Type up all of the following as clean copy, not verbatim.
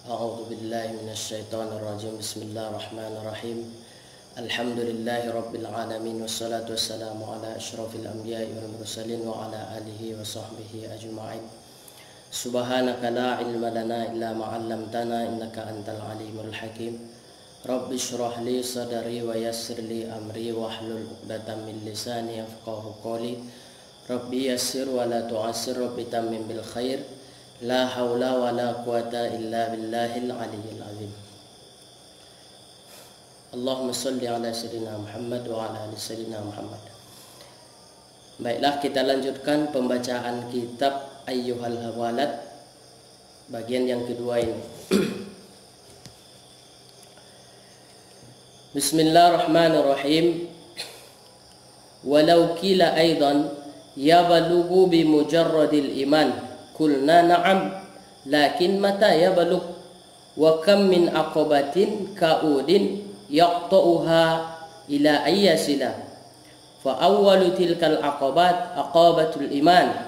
A'udzu billahi minasyaitonir rajim. Bismillahirrahmanirrahim. Alhamdulillahi rabbil alamin wassalatu wassalamu ala asyrafil anbiya'i wal mursalin wa ala alihi wa sahbihi ajma'in. Subhanaka la ilma lana illa ma 'allamtana innaka antal alimul hakim. Rabbi shrah li sadri wa yassir li amri wahlul 'uqdatam min lisani yafqahu qawli. Rabbi yassir wa la tu'assir, rabbi tammim bil khair. La haula wa la quwata illa billahil aliyyil azim. Allahumma salli ala sayyidina Muhammad wa ala ali sayyidina Muhammad. Baiklah, kita lanjutkan pembacaan kitab Ayyuhal Walad bagian yang kedua ini. Bismillahirrahmanirrahim. Walau qila aidan yablughu bi mujarradil iman kulna na'am lakin mata yablugh wa kam min aqabatin ka'udin yaqta'uha ila ayyasila fa awwalu tilkal aqabat aqabatul iman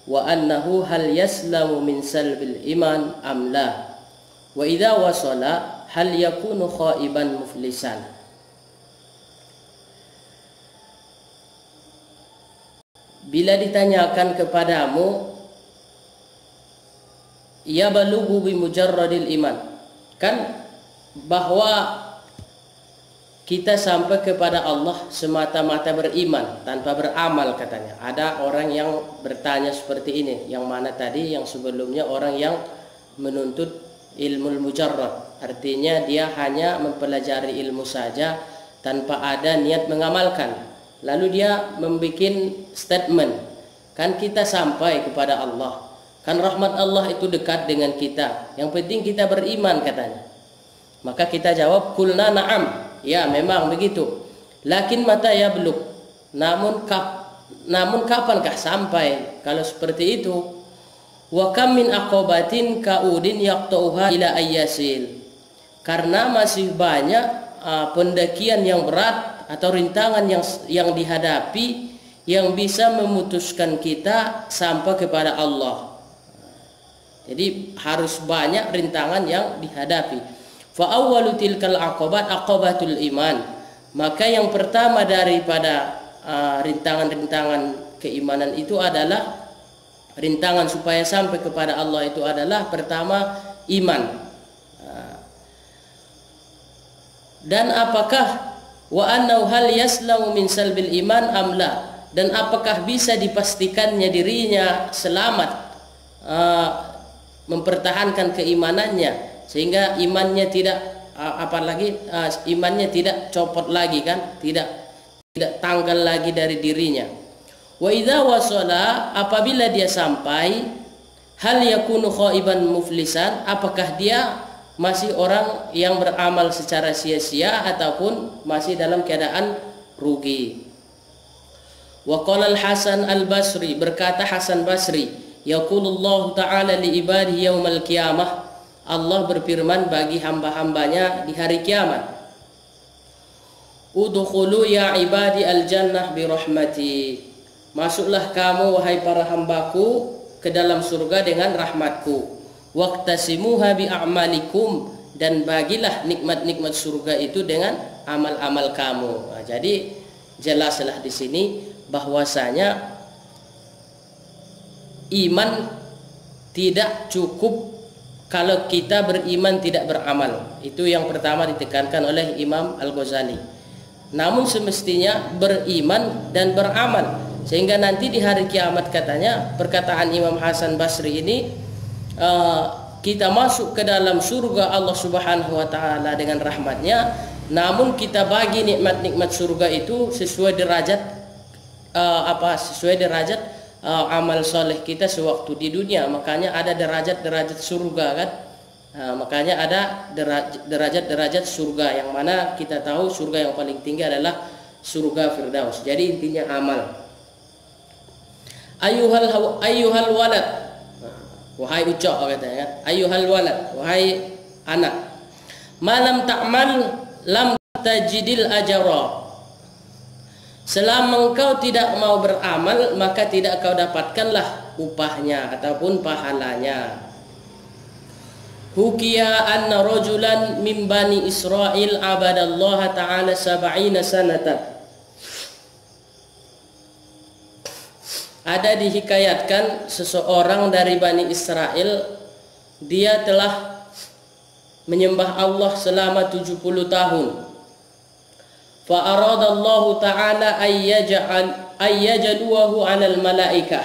wa annahu hal yaslamu min salbil iman am la wa idza wasala hal yakunu khaiban muflisan. Bila ditanyakan kepadamu ya balughu bi mujarradil iman, kan bahwa kita sampai kepada Allah semata-mata beriman tanpa beramal katanya. Ada orang yang bertanya seperti ini, yang mana tadi yang sebelumnya orang yang menuntut ilmu mujarrad, artinya dia hanya mempelajari ilmu saja tanpa ada niat mengamalkan. Lalu dia membuat statement, kan kita sampai kepada Allah, kan rahmat Allah itu dekat dengan kita, yang penting kita beriman katanya. Maka kita jawab kulna na'am, ya memang begitu. Lakin mata yablugh, namun kapankah sampai kalau seperti itu? Wa kam min aqabatin ka'udin yaqta'uha ila ayyasil, karena masih banyak pendakian yang berat atau rintangan yang dihadapi yang bisa memutuskan kita sampai kepada Allah. Jadi harus banyak rintangan yang dihadapi. Fa awwalu tilkal aqabat aqabatul iman. Maka yang pertama daripada rintangan-rintangan keimanan itu adalah rintangan supaya sampai kepada Allah itu adalah pertama iman. Dan apakah wa annahu hal yaslamu min salbil iman am la, dan apakah bisa dipastikannya dirinya selamat mempertahankan keimanannya sehingga imannya tidak imannya tidak copot lagi, kan tidak tanggal lagi dari dirinya. Wa idza wasala, apabila dia sampai, hal yakunu khaiban muflisan, apakah dia masih orang yang beramal secara sia-sia ataupun masih dalam keadaan rugi. Wa qala al-Hasan al-Basri, berkata Hasan Basri, yaqulullahu ta'ala li ibadihi yaumal qiyamah, Allah berfirman bagi hamba-hambanya di hari kiamat, udkhulu ya ibadi al-jannah bi rahmati, masuklah kamu wahai para hambaku ke dalam surga dengan rahmatku, waqtasimuha bi a'malikum, dan bagilah nikmat-nikmat surga itu dengan amal-amal kamu. Nah, jadi jelaslah di sini bahwasanya iman tidak cukup kalau kita beriman tidak beramal. Itu yang pertama ditekankan oleh Imam Al-Ghazali. Namun semestinya beriman dan beramal, sehingga nanti di hari kiamat katanya, perkataan Imam Hasan Basri ini, kita masuk ke dalam surga Allah Subhanahu wa taala dengan rahmatnya, namun kita bagi nikmat-nikmat surga itu sesuai derajat amal soleh kita sewaktu di dunia. Makanya ada derajat-derajat surga, kan? Makanya ada derajat-derajat surga, yang mana kita tahu surga yang paling tinggi adalah surga Firdaus. Jadi intinya amal. Ayyuhal walad, wahai ucok katanya, kan? Ayyuhal walad, wahai anak, malam ta'mal lam tajidil ajra, selama engkau tidak mau beramal maka tidak kau dapatkanlah upahnya ataupun pahalanya. hukiya anna rajulan min bani Israel abadallaha ta'ala 70 sanatan. Ada dihikayatkan seseorang dari Bani Israel, dia telah menyembah Allah selama 70 tahun. Fa aradallahu ta'ala ayyajluhu 'alal malaikah.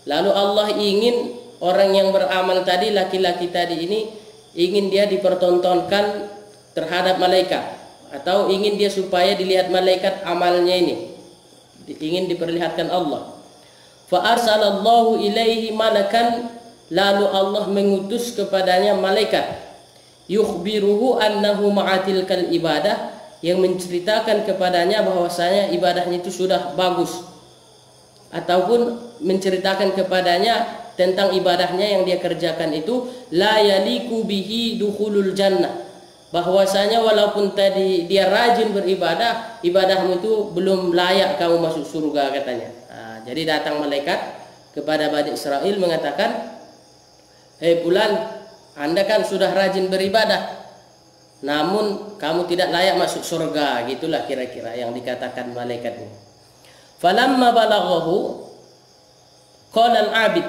Lalu Allah ingin orang yang beramal tadi, laki-laki tadi ini, ingin dia dipertontonkan terhadap malaikat, atau ingin dia supaya dilihat malaikat amalnya ini, ingin diperlihatkan Allah. Fa arsalallahu ilaihi malakan, lalu Allah mengutus kepadanya malaikat, yukhbiruhu annahu ma'atilkal ibadah, yang menceritakan kepadanya bahwasanya ibadahnya itu sudah bagus, ataupun menceritakan kepadanya tentang ibadahnya yang dia kerjakan itu la yaliku bihi dukhulul jannah, bahwasanya walaupun tadi dia rajin beribadah, ibadahmu itu belum layak kamu masuk surga katanya. Jadi datang malaikat kepada Bani Israel mengatakan, "Hei fulan, Anda kan sudah rajin beribadah, namun kamu tidak layak masuk surga." Gitulah kira-kira yang dikatakan malaikat ini. Falamma balaghahu qala al-'abid.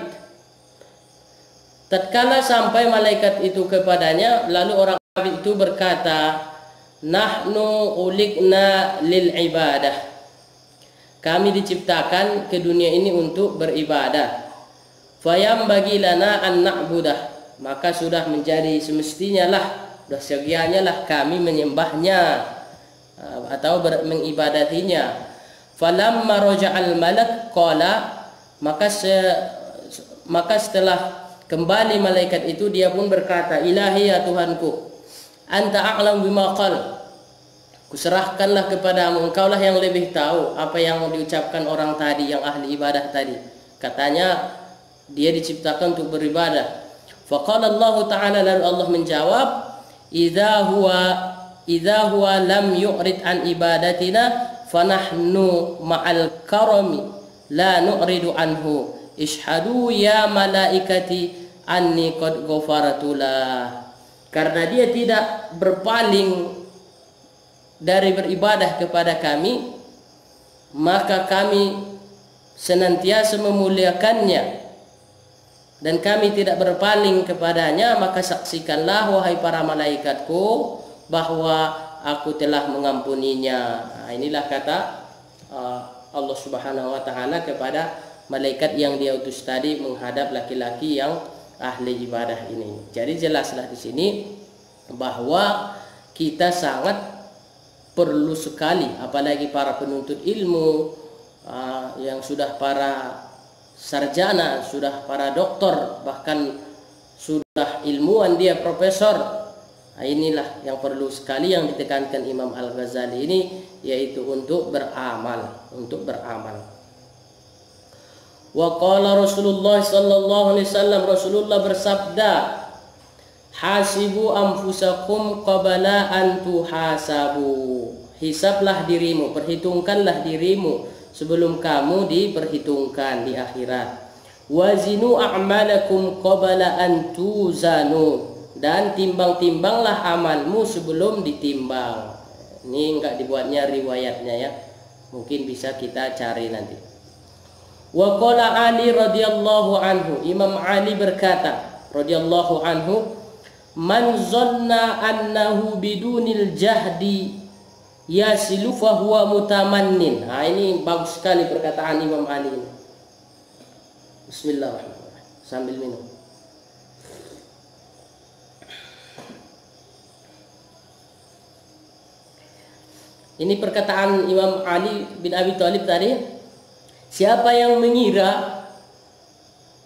Tatkala sampai malaikat itu kepadanya, lalu orang abid itu berkata, "Nahnu ulikna lil ibadah." Kami diciptakan ke dunia ini untuk beribadah. Fayam bagi lana an na'budah, maka sudah menjadi semestinya lah, sudah segianya lah kami menyembahnya atau mengibadatinya. Falamma raja'al malak qala, maka setelah kembali malaikat itu, dia pun berkata, "Ilahi, ya Tuhanku, anta a'lam bima qala." Kuserahkanlah kepadamu, engkaulah yang lebih tahu apa yang diucapkan orang tadi, yang ahli ibadah tadi. Katanya dia diciptakan untuk beribadah. Faqala Allah Ta'ala, lalu Allah menjawab, idza huwa lam yu'rid an ibadatina fanahnu ma'al karami la nu'ridu anhu ishhadu ya malaikati anni qad ghafaratulah. Karena dia tidak berpaling dari beribadah kepada kami, maka kami senantiasa memuliakannya, dan kami tidak berpaling kepadanya, maka saksikanlah wahai para malaikatku bahwa aku telah mengampuninya. Inilah kata Allah Subhanahu wa Ta'ala kepada malaikat yang dia utus tadi menghadap laki-laki yang ahli ibadah ini. Jadi jelaslah di sini bahwa kita sangat perlu sekali, apalagi para penuntut ilmu yang sudah para sarjana, sudah para doktor, bahkan sudah ilmuwan, dia profesor. Inilah yang perlu sekali yang ditekankan Imam Al-Ghazali ini, yaitu untuk beramal, Wa qala Rasulullah sallallahu alaihi wasallam, Rasulullah bersabda, hasibu anfusakum qabla an tuhasabu. Hisablah dirimu, perhitungkanlah dirimu sebelum kamu diperhitungkan di akhirat. Wazinu a'malakum qabla an tuzanu. Dan timbang-timbanglah amalmu sebelum ditimbang. Ini enggak dibuatnya riwayatnya ya. Mungkin bisa kita cari nanti. Wa qala Ali radhiyallahu anhu, Imam Ali berkata radhiyallahu anhu, man zanna annahu bidunil jahdi yasilu fahuwa mutamannin. Ini bagus sekali perkataan Imam Ali ini. Bismillahirrahmanirrahim. Sambil minum. Ini perkataan Imam Ali bin Abi Thalib tadi. Siapa yang mengira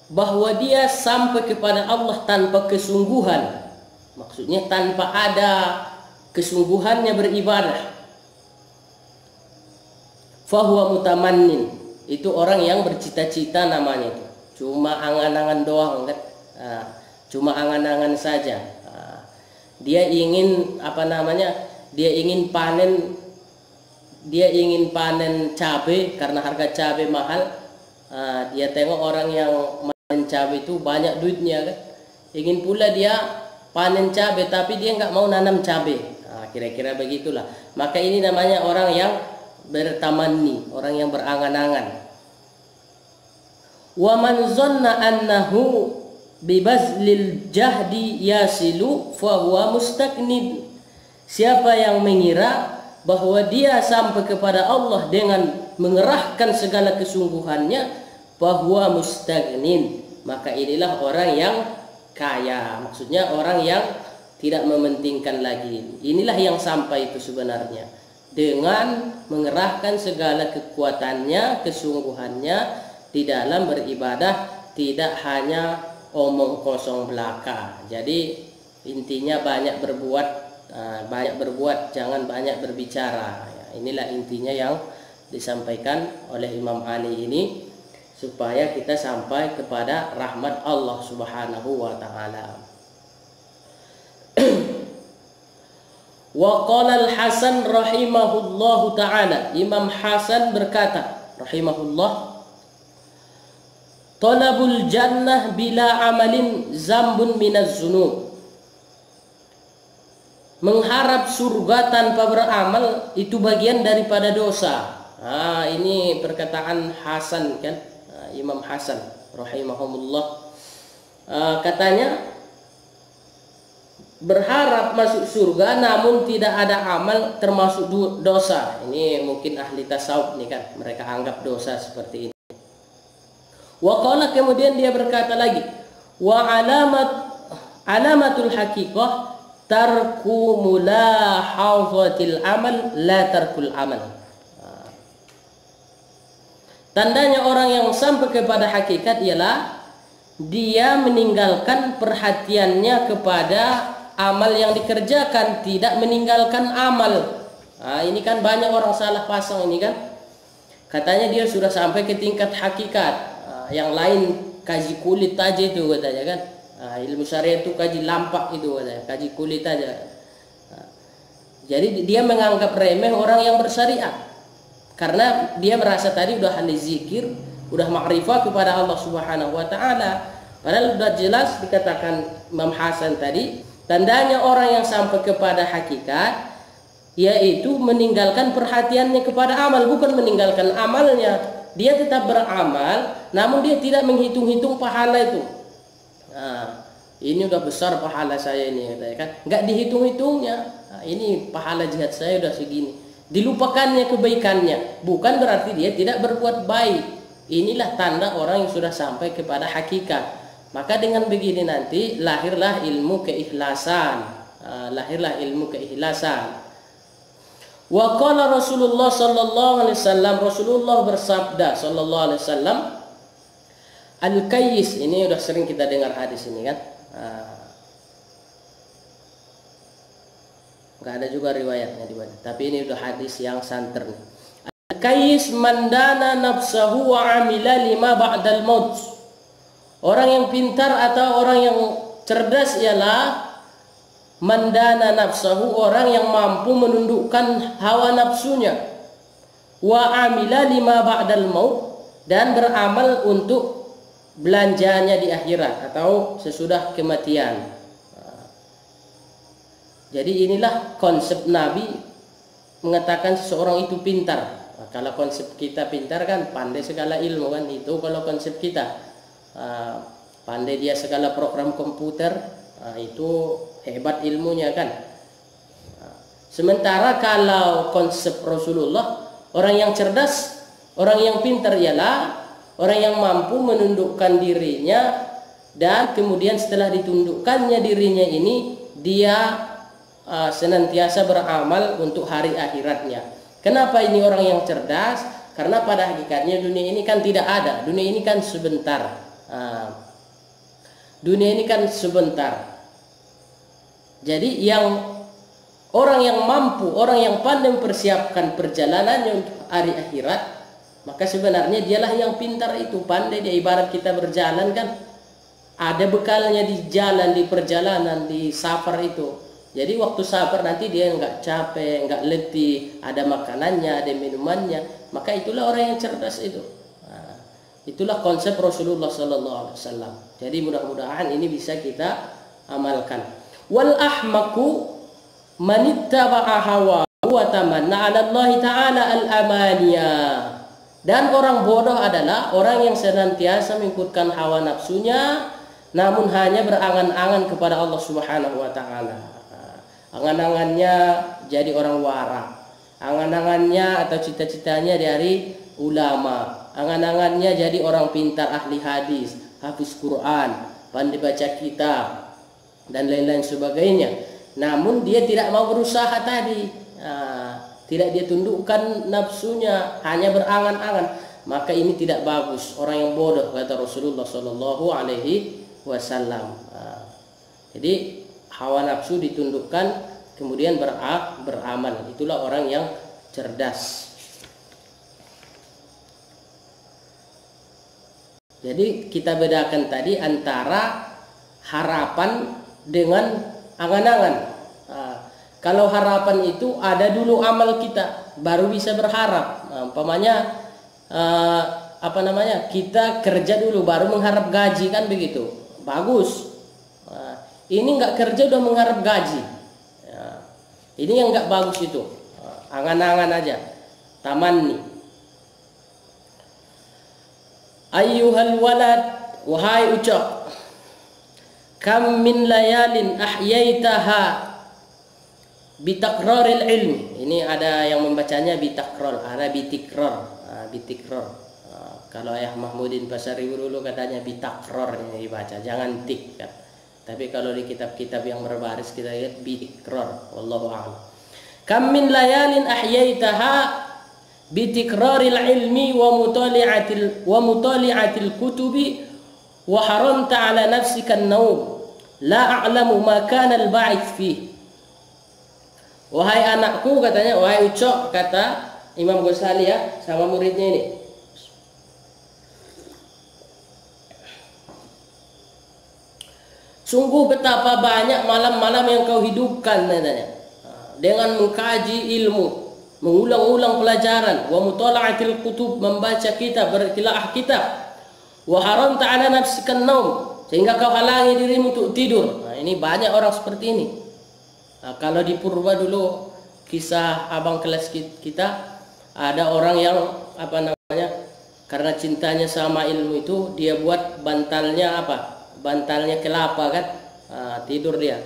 bahwa dia sampai kepada Allah tanpa kesungguhan, maksudnya tanpa ada kesungguhannya beribadah, fahuwa mutamannin, itu orang yang bercita-cita namanya itu. Cuma angan-angan doang kan? Cuma angan-angan saja. Dia ingin Dia ingin panen cabai karena harga cabai mahal. Dia tengok orang yang panen cabai itu banyak duitnya kan. Ingin pula dia panen cabai tapi dia nggak mau nanam cabai. Nah, kira-kira begitulah. Maka ini namanya orang yang bertamanni, orang yang berangan-angan. Wa man zanna annahu bibazlil jahdi yasilu fa huwa mustaqnin. Siapa yang mengira bahwa dia sampai kepada Allah dengan mengerahkan segala kesungguhannya, bahwa mustagnin, maka inilah orang yang kaya. Maksudnya orang yang tidak mementingkan lagi. Inilah yang sampai itu sebenarnya, dengan mengerahkan segala kekuatannya, kesungguhannya di dalam beribadah, tidak hanya omong kosong belaka. Jadi intinya banyak berbuat, jangan banyak berbicara. Inilah intinya yang disampaikan oleh Imam Ali ini, supaya kita sampai kepada rahmat Allah Subhanahu wa taala. Wa qala Al-Hasan rahimahullahu taala, Imam Hasan berkata rahimahullah, talabul jannah bila amalin zambun minaz zunub. Mengharap surga tanpa beramal itu bagian daripada dosa. Ini perkataan Hasan kan, Imam Hasan rahimahumullah. Katanya berharap masuk surga namun tidak ada amal termasuk dosa. Ini mungkin ahli tasawuf nih kan, mereka anggap dosa seperti ini. Wa qala, kemudian dia berkata lagi, wa alamatul haqiqah tarku mulahazatil amal la tarkul amal. Tandanya orang yang sampai kepada hakikat ialah dia meninggalkan perhatiannya kepada amal yang dikerjakan, tidak meninggalkan amal. Ini kan banyak orang salah pasang ini kan. Katanya dia sudah sampai ke tingkat hakikat. Yang lain kaji kulit aja itu katanya kan. Ilmu syariat itu kaji lampak itu katanya, kaji kulit aja. Jadi dia menganggap remeh orang yang bersyariat, karena dia merasa tadi udah ahli zikir, udah ma'rifah kepada Allah Subhanahu wa taala. Padahal sudah jelas dikatakan Imam Hasan tadi, tandanya orang yang sampai kepada hakikat yaitu meninggalkan perhatiannya kepada amal, bukan meninggalkan amalnya. Dia tetap beramal, namun dia tidak menghitung-hitung pahala itu. Ini udah besar pahala saya ini, kan? Nggak dihitung-hitungnya. Ini pahala jihad saya udah segini. Dilupakannya kebaikannya, bukan berarti dia tidak berbuat baik. Inilah tanda orang yang sudah sampai kepada hakikat. Maka dengan begini nanti lahirlah ilmu keikhlasan. Wa qala Rasulullah sallallahu alaihi wasallam, Rasulullah bersabda sallallahu alaihi wasallam, al-kayyis, ini udah sering kita dengar hadis ini kan. Enggak ada juga riwayatnya di mana, tapi ini udah hadis yang santer nih. Al-kayyis mandana nafsahu wa amila lima ba'dal maut. Orang yang pintar atau orang yang cerdas ialah mandana nafsahu, orang yang mampu menundukkan hawa nafsunya, wa amila lima ba'dal maut, dan beramal untuk belanjanya di akhirat atau sesudah kematian. Jadi inilah konsep Nabi mengatakan seseorang itu pintar. Kalau konsep kita pintar kan pandai segala ilmu kan, itu kalau konsep kita pandai dia segala program komputer, itu hebat ilmunya kan. Sementara kalau konsep Rasulullah, orang yang cerdas, orang yang pintar ialah orang yang mampu menundukkan dirinya, dan kemudian setelah ditundukkannya dirinya ini dia senantiasa beramal untuk hari akhiratnya. Kenapa ini orang yang cerdas? Karena pada hakikatnya dunia ini kan tidak ada. Dunia ini kan sebentar. Dunia ini kan sebentar. Jadi orang yang mampu, orang yang pandai mempersiapkan perjalanannya untuk hari akhirat, maka sebenarnya dialah yang pintar itu, pandai dia. Ibarat kita berjalan kan, ada bekalnya di jalan, di perjalanan, di safar itu. Jadi waktu safar nanti dia nggak capek, nggak letih, ada makanannya, ada minumannya. Maka itulah orang yang cerdas itu. Itulah konsep Rasulullah Sallallahu Alaihi Wasallam. Jadi mudah-mudahan ini bisa kita amalkan. Wal ahmaku man ittaba'a hawa wa tamanna 'ala Allah Ta'ala al-amaniya. Dan orang bodoh adalah orang yang senantiasa mengikutkan hawa nafsunya namun hanya berangan-angan kepada Allah Subhanahu wa taala. Angan-angannya jadi orang wara. Angan-angannya atau cita-citanya dari ulama. Angan-angannya jadi orang pintar, ahli hadis, hafiz Quran, pandai baca kitab dan lain-lain sebagainya. Namun dia tidak mau berusaha tadi. Tidak dia tundukkan nafsunya, hanya berangan-angan. Maka ini tidak bagus. Orang yang bodoh, kata Rasulullah Sallallahu Alaihi Wasallam. Jadi hawa nafsu ditundukkan, kemudian beramal. Itulah orang yang cerdas. Jadi kita bedakan tadi antara harapan dengan angan-angan. Kalau harapan itu ada dulu amal kita, baru bisa berharap. Umpamanya kita kerja dulu, baru mengharap gaji, kan begitu. Bagus. Ini nggak kerja udah mengharap gaji. Ini yang nggak bagus itu. Angan-angan aja, tamanni. Ayyuhal walad, wahai ucap, kam min layalin ahyaitaha bitakraril ilmi. Ini ada yang membacanya bitakrar, ada bitikrar, bitikrar. Kalau Ayah Mahmudin Pasari dulu katanya bitakrar yang dibaca, jangan tik kan. Tapi kalau di kitab-kitab yang berbaris kita lihat bitikrar, wallahu a'lam. Kam min layalin ahyaitaha bitikraril ilmi wa mutali'atil kutubi wa haramta ala nafsika an-nawm la a'lamu ma kana al-ba'ith fihi. Wahai anakku, katanya, wahai ucok, kata Imam Ghazali ya sama muridnya ini. Sungguh betapa banyak malam-malam yang kau hidupkan, katanya, dengan mengkaji ilmu, mengulang-ulang pelajaran, wa mutala'atil kutub, membaca kitab, bertilaah kitab, wa haramta 'ala nafsika an-naum, sehingga kau halangi dirimu untuk tidur. Nah, ini banyak orang seperti ini. Kalau di Purba dulu, kisah abang kelas kita, ada orang yang karena cintanya sama ilmu itu, dia buat bantalnya bantalnya kelapa kan, tidur dia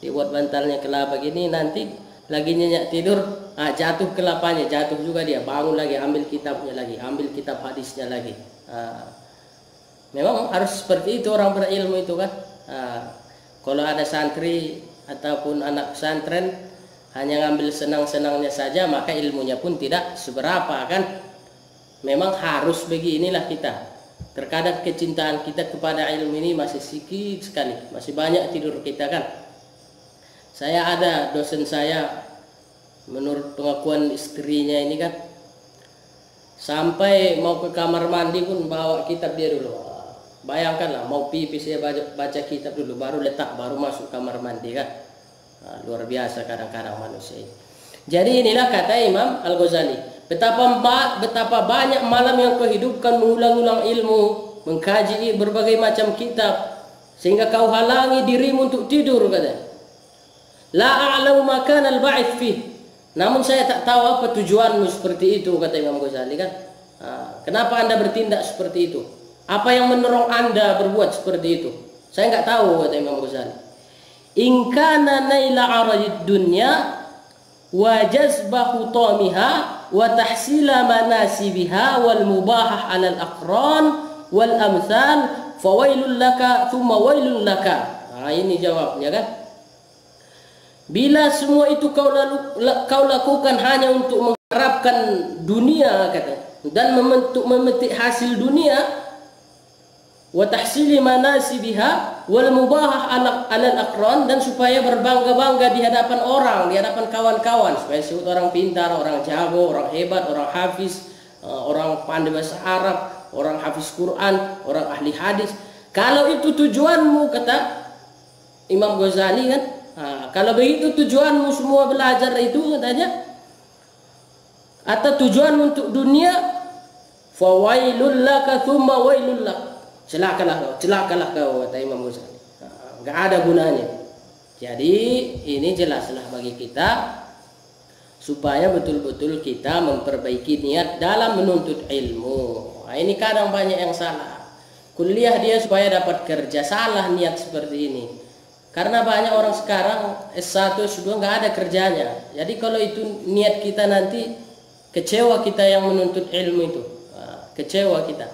buat bantalnya kelapa gini, nanti lagi nyenyak tidur, jatuh kelapanya, jatuh juga dia, bangun lagi, ambil kitabnya lagi, ambil kitab hadisnya lagi. Memang harus seperti itu orang berilmu itu kan. Kalau ada santri ataupun anak pesantren hanya ngambil senang-senangnya saja, maka ilmunya pun tidak seberapa kan. Memang harus beginilah kita. Terkadang kecintaan kita kepada ilmu ini masih sedikit sekali, masih banyak tidur kita kan. Saya ada dosen saya, menurut pengakuan istrinya ini kan, sampai mau ke kamar mandi pun bawa kitab dia dulu. Bayangkanlah, mau pipis saya baca kitab dulu, baru letak, baru masuk kamar mandi kan. Luar biasa kadang-kadang manusia ini. Jadi inilah kata Imam Al-Ghazali, betapa banyak malam yang kau hidupkan mengulang-ulang ilmu, mengkaji berbagai macam kitab, sehingga kau halangi dirimu untuk tidur, katanya. La a'lamu ma kana al-ba'its fih. Namun saya tak tahu apa tujuanmu seperti itu, kata Imam Ghazali kan. Kenapa Anda bertindak seperti itu? Apa yang mendorong Anda berbuat seperti itu? Saya nggak tahu, kata Imam Ghazali. In kana naila 'aradid dunya wa jazba hutamiha wa tahsila manasibiha wal mubahah 'ala al-aqran wal amsal fawailul laka thumma wailul laka. Ini jawabnya kan. Bila semua itu kau lakukan hanya untuk mengharapkan dunia, kata, dan memetik hasil dunia, wa tahsili manasibiha wal mubahah 'ala al-aqran, dan supaya berbangga-bangga di hadapan orang, di hadapan kawan-kawan, supaya disebut orang pintar, orang jago, orang hebat, orang hafiz, orang pandai bahasa Arab, orang hafiz Quran, orang ahli hadis. Kalau itu tujuanmu, kata Imam Ghazali kan, kalau begitu tujuanmu semua belajar itu, katanya, atau tujuanmu untuk dunia, fawailul laka thumma wailul lak. Celakalah kau, kata Imam Ghazali. Enggak ada gunanya. Jadi ini jelaslah bagi kita supaya betul-betul kita memperbaiki niat dalam menuntut ilmu. Nah, ini kadang banyak yang salah. Kuliah dia supaya dapat kerja, salah niat seperti ini. Karena banyak orang sekarang S1, S2 nggak ada kerjanya. Jadi kalau itu niat kita nanti kecewa kita yang menuntut ilmu itu. Nah, kecewa kita.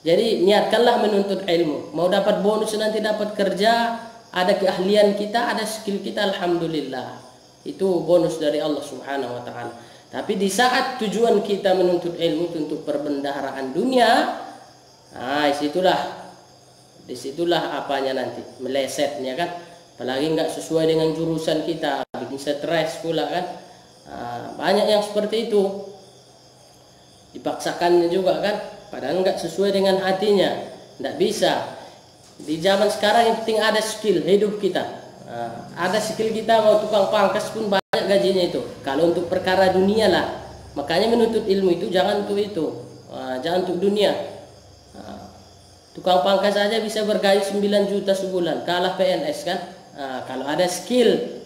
Jadi niatkanlah menuntut ilmu. Mau dapat bonus nanti dapat kerja, ada keahlian kita, ada skill kita, alhamdulillah. Itu bonus dari Allah Subhanahu wa taala. Tapi di saat tujuan kita menuntut ilmu untuk perbendaharaan dunia, nah disitulah apanya nanti melesetnya kan. Apalagi nggak sesuai dengan jurusan kita, bikin stres pula kan. Nah, banyak yang seperti itu. Dipaksakannya juga kan, padahal nggak sesuai dengan hatinya. Nggak bisa. Di zaman sekarang yang penting ada skill hidup kita. Nah, ada skill kita, mau tukang pangkas pun banyak gajinya itu. Kalau untuk perkara dunia lah, makanya menuntut ilmu itu jangan untuk itu, jangan untuk dunia. Tukang pangkas saja bisa bergaji 9 juta sebulan, kalah PNS kan. Kalau ada skill,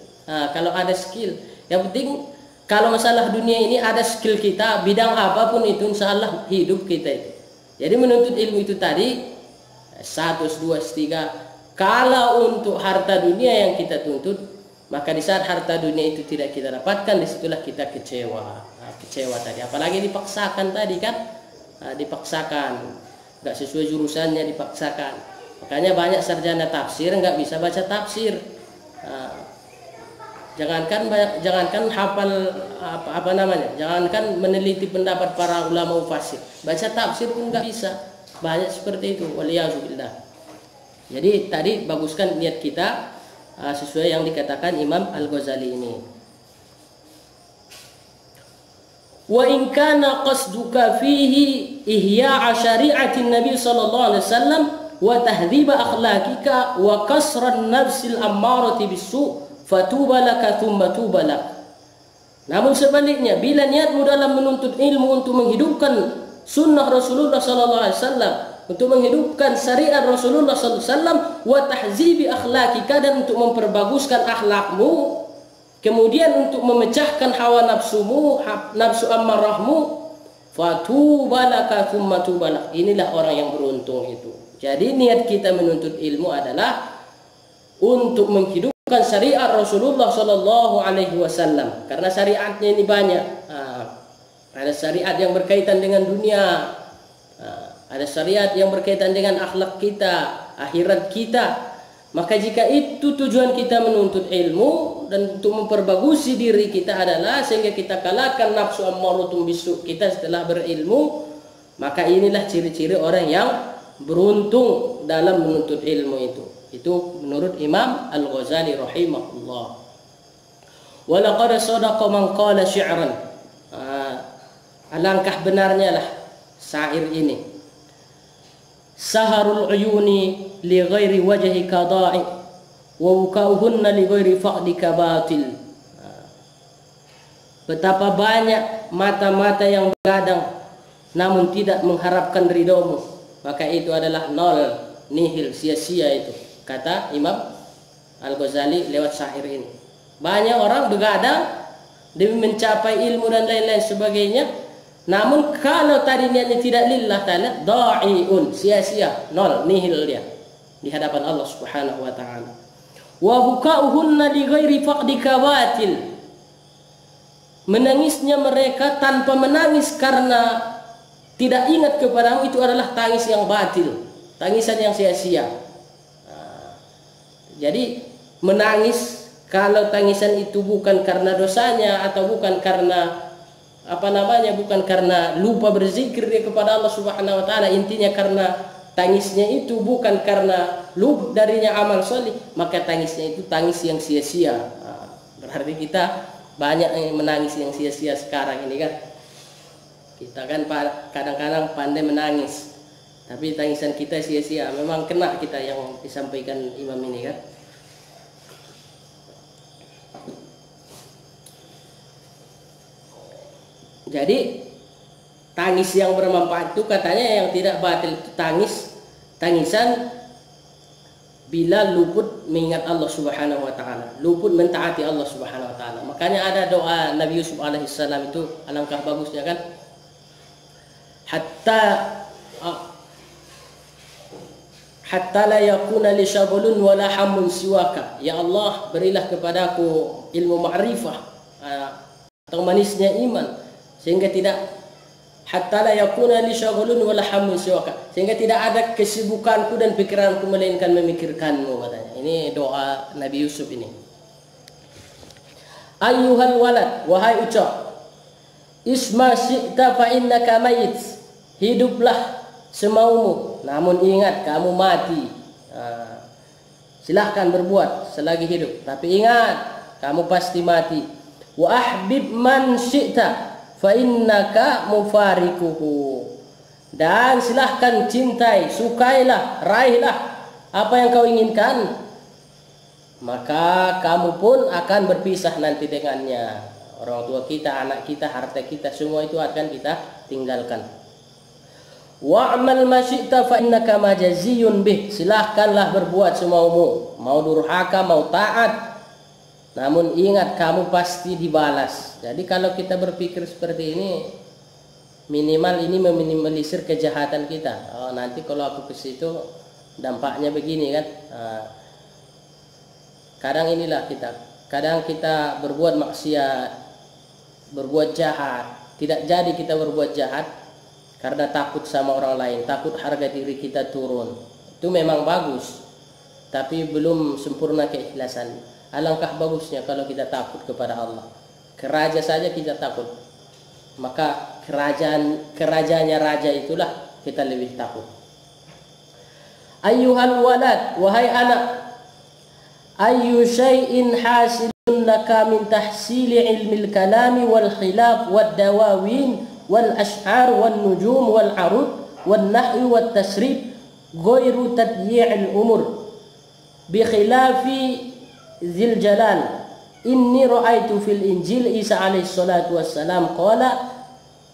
yang penting kalau masalah dunia ini ada skill kita, bidang apapun itu, insya Allah hidup kita itu. Jadi menuntut ilmu itu tadi S1, S2, S3. Kalau untuk harta dunia yang kita tuntut, maka di saat harta dunia itu tidak kita dapatkan, disitulah kita kecewa. Kecewa tadi, apalagi dipaksakan tadi kan, dipaksakan, nggak sesuai jurusannya dipaksakan. Makanya banyak sarjana tafsir nggak bisa baca tafsir. Jangankan hafal jangankan meneliti pendapat para ulama mufassir, baca tafsir pun nggak bisa. Banyak seperti itu. Waliyazubillah. Jadi tadi baguskan niat kita sesuai yang dikatakan Imam Al-Ghazali ini. Wa in kana qasduka fihi ihya'a syari'atin Nabi sallallahu alaihi wasallam wa tahdhiba akhlaqika wa kasran nafsil ammarati bis-su' fatuba laka thumma tuba lak. Namun sebaliknya, bila niatmu dalam menuntut ilmu untuk menghidupkan sunnah Rasulullah sallallahu alaihi wasallam, untuk menghidupkan syariat Rasulullah SAW, wa tahzibi akhlaqika, dan untuk memperbaguskan akhlakmu, kemudian untuk memecahkan hawa nafsumu, nafsu ammarahmu, fatubalaka thumma tubalak. Inilah orang yang beruntung itu. Jadi niat kita menuntut ilmu adalah untuk menghidupkan syariat Rasulullah SAW, karena syariatnya ini banyak. Ada syariat yang berkaitan dengan dunia, ada syariat yang berkaitan dengan akhlak kita, akhirat kita. Maka jika itu tujuan kita menuntut ilmu dan untuk memperbagusi diri kita adalah sehingga kita kalahkan nafsu ammaratun bisu kita setelah berilmu, maka inilah ciri-ciri orang yang beruntung dalam menuntut ilmu itu. Itu menurut Imam Al-Ghazali rahimahullah. Wa laqad sadaqa man qala syi'ran. Alangkah benarnya lah syair ini. Saharul uyuni li ghairi wajhika da'i wa bukauhunna li ghairi faqdika batil. Betapa banyak mata-mata yang begadang namun tidak mengharapkan ridhomu, maka itu adalah nol, nihil, sia-sia itu, kata Imam Al-Ghazali lewat syair ini. Banyak orang begadang demi mencapai ilmu dan lain-lain sebagainya, namun kalau tadi niatnya tidak lillah ta'ala, da'iun, sia-sia, nol, nihil dia di hadapan Allah Subhanahu wa taala. Wa bukauhunna li ghairi faqdika batil. Menangisnya mereka tanpa menangis karena tidak ingat kepadamu, itu adalah tangis yang batil, tangisan yang sia-sia. Jadi menangis kalau tangisan itu bukan karena dosanya atau bukan karena bukan karena lupa berzikir dia kepada Allah Subhanahu wa taala, intinya karena tangisnya itu bukan karena lupa darinya amal soleh, maka tangisnya itu tangis yang sia-sia. Berarti kita banyak yang menangis yang sia-sia sekarang ini kan. Kita kan kadang-kadang pandai menangis, tapi tangisan kita sia-sia. Memang kena kita yang disampaikan imam ini kan. Jadi tangis yang bermanfaat itu katanya yang tidak batil itu tangisan bila luput mengingat Allah Subhanahu wa taala, luput mentaati Allah Subhanahu wa taala. Makanya ada doa Nabi Yusuf alaihissalam itu alangkah bagusnya kan, hatta la yakuna li syaghlun wala hamun siwaka. Ya Allah, berilah kepadaku ilmu ma'rifah atau manisnya iman, sehingga tidak hatta la yakuna li syaghlun wala hamun siwaka, sehingga tidak ada kesibukanku dan pikiranku melainkan memikirkanmu, katanya. Ini doa Nabi Yusuf ini. Ayyuhal walad, wahai ucap, isma syi'ta fa innaka mayit, hiduplah semaumu, namun ingat kamu mati. Silahkan berbuat selagi hidup, tapi ingat kamu pasti mati. Wa ahbib man syi'ta fa innaka mufarikuhu, dan silahkan cintai, sukailah, raihlah apa yang kau inginkan, maka kamu pun akan berpisah nanti dengannya. Orang tua kita, anak kita, harta kita, semua itu akan kita tinggalkan. Wa'mal ma syi'ta fa innaka majaziyun bih, silahkanlah berbuat semaumu, mau durhaka, mau taat, namun ingat kamu pasti dibalas. Jadi kalau kita berpikir seperti ini, minimal ini meminimalisir kejahatan kita. Oh, nanti kalau aku ke situ dampaknya begini kan. Kadang inilah kita, kadang kita berbuat maksiat, berbuat jahat, tidak jadi kita berbuat jahat karena takut sama orang lain, takut harga diri kita turun. Itu memang bagus, tapi belum sempurna keikhlasan. Alangkah bagusnya kalau kita takut kepada Allah. Ke raja saja kita takut, maka kerajaannya raja itulah kita lebih takut. Ayyuhal walad, wahai anak, ayyu syai'in hasilun laka min tahsili ilmil kalami wal khilaf wad dawawin wal ash'ar wal nujum wal arud wal nahwi wat tasrif ghairu tadyi'il umur bi khilafi Zil Jalal. Inni ra'aitu fil Injil Isa alaihi salatu wassalam qala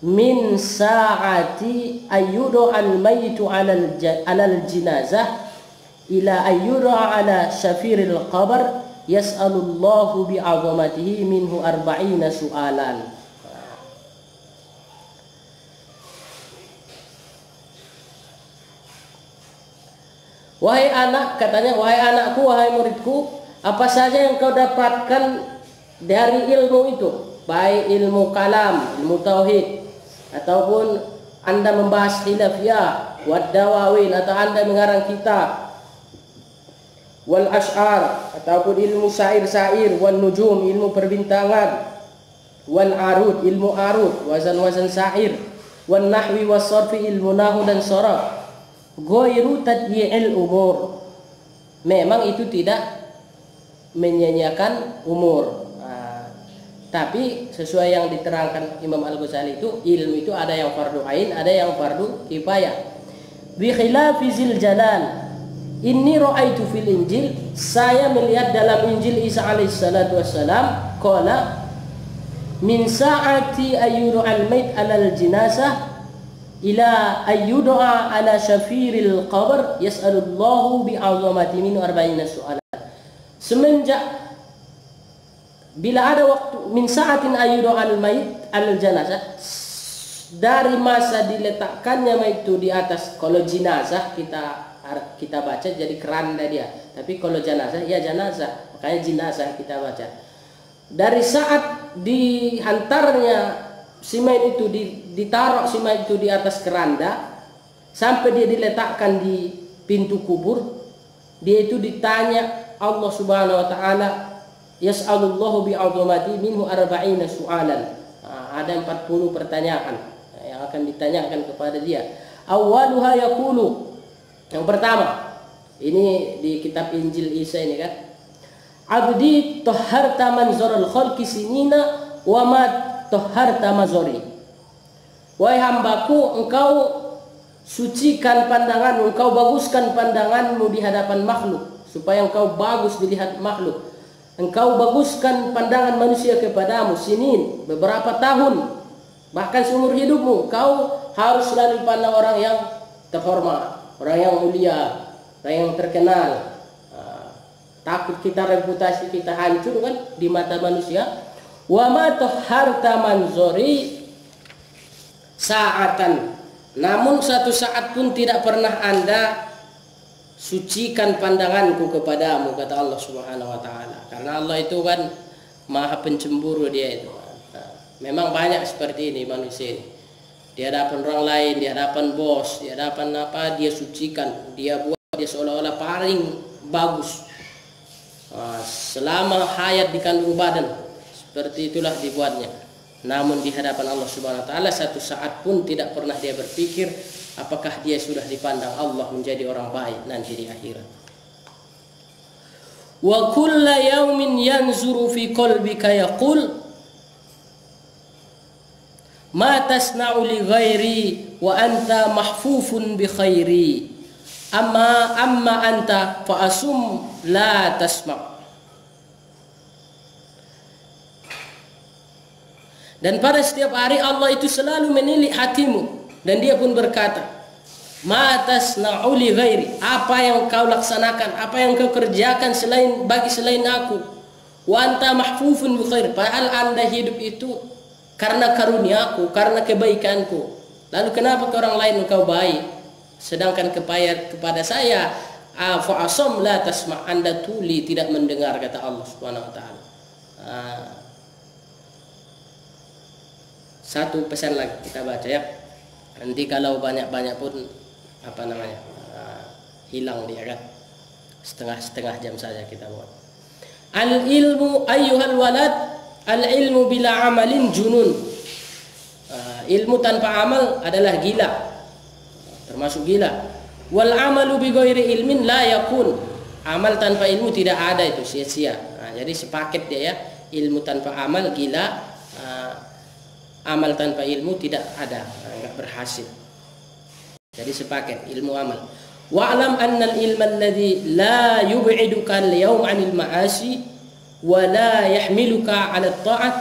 min sa'ati ayyudu al-maytu 'alal jinazah ila ayyudu 'ala syafiril qabr yas'alullahu bi'azamatihi minhu arba'ina su'alan. Wahai anak, katanya, wahai anakku, wahai muridku, apa saja yang kau dapatkan dari ilmu itu, baik ilmu kalam, ilmu tauhid, ataupun Anda membahas khilafiyah, wad dawawin, atau Anda mengarang kitab, wal ash'ar, ataupun ilmu syair-syair, wal nujum, ilmu perbintangan, wal arud, ilmu arud, wazan-wazan syair, wal nahwi was sarfi, ilmu nahu dan sharaf, ghairu tadyi'il umur, memang itu tidak menyanyiakan umur. Tapi sesuai yang diterangkan Imam Al-Ghazali itu, ilmu itu ada yang fardu ain, ada yang fardu kifayah. Bi khilafi Zil Jalal, inni ra'aitu fil Injil, saya melihat dalam Injil Isa alaihi salatu wassalam, qala min sa'ati ayyudu al-mayt 'alal jinazah ila ayyudu'a 'ala syafiril qabr yas'alullahu bi'azamati min 40 su'alan. Semenjak bila ada waktu min sa'atin ayyudu al-mayt al-janazah, dari masa diletakkannya mayit itu di atas, kalau jenazah kita baca jadi keranda dia, tapi kalau jenazah ya jenazah, makanya jenazah kita baca. Dari saat dihantarnya si mayit itu, ditaruh si mayit itu di atas keranda sampai dia diletakkan di pintu kubur, dia itu ditanya Allah Subhanahu wa taala, yas'alullahu bi'azamati minhu arba'ina su'alan. Ada 40 pertanyaan yang akan ditanyakan kepada dia. Awwaluha yaqulu, yang pertama, ini di kitab Injil Isa ini kan, abdi tahharta manzaral khalqi sinina wa ma tahharta mazari. Wahai hambaku, engkau sucikan pandanganmu, engkau baguskan pandanganmu di hadapan makhluk, supaya engkau bagus dilihat makhluk. Engkau baguskan pandangan manusia kepadamu, sinin, beberapa tahun, bahkan seumur hidupmu, kau harus selalu pandang orang yang terhormat, orang yang mulia, orang yang terkenal, takut kita reputasi kita hancur kan di mata manusia. Wa ma tahharta manzuri sa'atan, namun satu saat pun tidak pernah Anda sucikan pandanganku kepadamu, kata Allah Subhanahu wa taala. Karena Allah itu kan maha pencemburu dia itu. Memang banyak seperti ini manusia ini. Di hadapan orang lain, di hadapan bos, di hadapan apa, dia sucikan, dia buat dia seolah-olah paling bagus. Selama hayat di kandung badan, seperti itulah dibuatnya. Namun di hadapan Allah Subhanahu wa taala satu saat pun tidak pernah dia berpikir apakah dia sudah dipandang Allah menjadi orang baik nanti di akhirat. Wa kulla yaumin yanzuru fi qalbika yaqul ma tasna'u li ghairi wa anta mahfufun bi khairi amma anta fa asum la tasma'. Dan pada setiap hari Allah itu selalu menilik hatimu, dan dia pun berkata, ma tasna'u li ghairi, apa yang kau laksanakan, apa yang kau kerjakan selain aku, wa anta mahfufun bi khair, padahal Anda hidup itu karena karuniaku, karena kebaikanku. Lalu kenapa ke orang lain engkau baik, sedangkan kepada saya fa asam la tasma', Anda tuli tidak mendengar, kata Allah Subhanahu wa taala. Satu pesan lagi kita baca ya. Nanti kalau banyak-banyak pun hilang dia kan. Setengah jam saja kita buat. Al ilmu ayyuhal walad, al ilmu bila amalin junun. Ilmu tanpa amal adalah gila, termasuk gila. Wal amalu bi ghairi ilmin la yakun. Amal tanpa ilmu tidak ada, itu sia-sia. Jadi sepaket dia ya. Ilmu tanpa amal gila, amal tanpa ilmu tidak ada, enggak berhasil. Jadi sepaket ilmu amal. Wa'lam anna al-ilma alladhi la yub'iduka al-yawm 'anil ma'asi wa la yahmiluka 'ala at-ta'at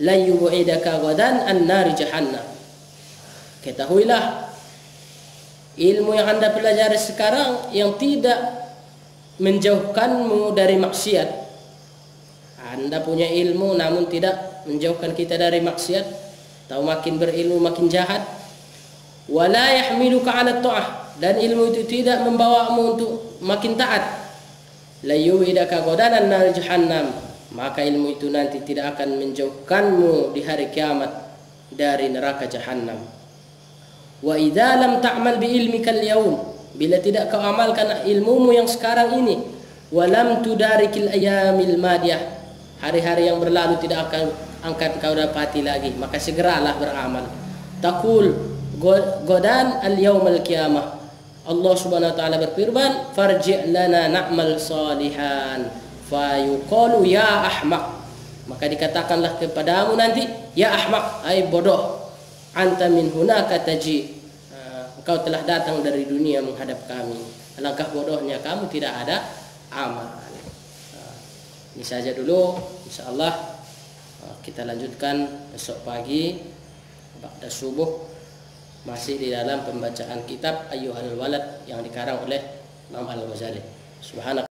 la yub'idaka ghadan an-nar jahannam. Ketahuilah, ilmu yang Anda pelajari sekarang yang tidak menjauhkanmu dari maksiat. Anda punya ilmu namun tidak menjauhkan kita dari maksiat, tahu makin berilmu makin jahat. Wala yahmiluka 'ala ta'ah, dan ilmu itu tidak membawamu untuk makin taat. La yu'idaka qadanan nar jahannam, maka ilmu itu nanti tidak akan menjauhkanmu di hari kiamat dari neraka jahannam. Wa idza lam ta'mal bi ilmika al-yawm, bila tidak kau amalkan ilmumu yang sekarang ini, wa lam tudarikil ayyamil madiyah, hari-hari yang berlalu tidak akan kau dapati lagi, maka segeralah beramal. Taqul godan al-yawm al-qiyamah, Allah Subhanahu wa taala berfirman, farji' lana na'mal salihan fa yuqalu ya ahmaq, maka dikatakanlah kepadamu nanti ya ahmaq, ai bodoh, anta min hunaka taji, engkau telah datang dari dunia menghadap kami, alangkah bodohnya kamu tidak ada amal. Ini saja dulu, insyaallah kita lanjutkan besok pagi ba'da subuh, masih di dalam pembacaan kitab Ayyuhal Walad yang dikarang oleh Imam Al-Ghazali. Subhanallah.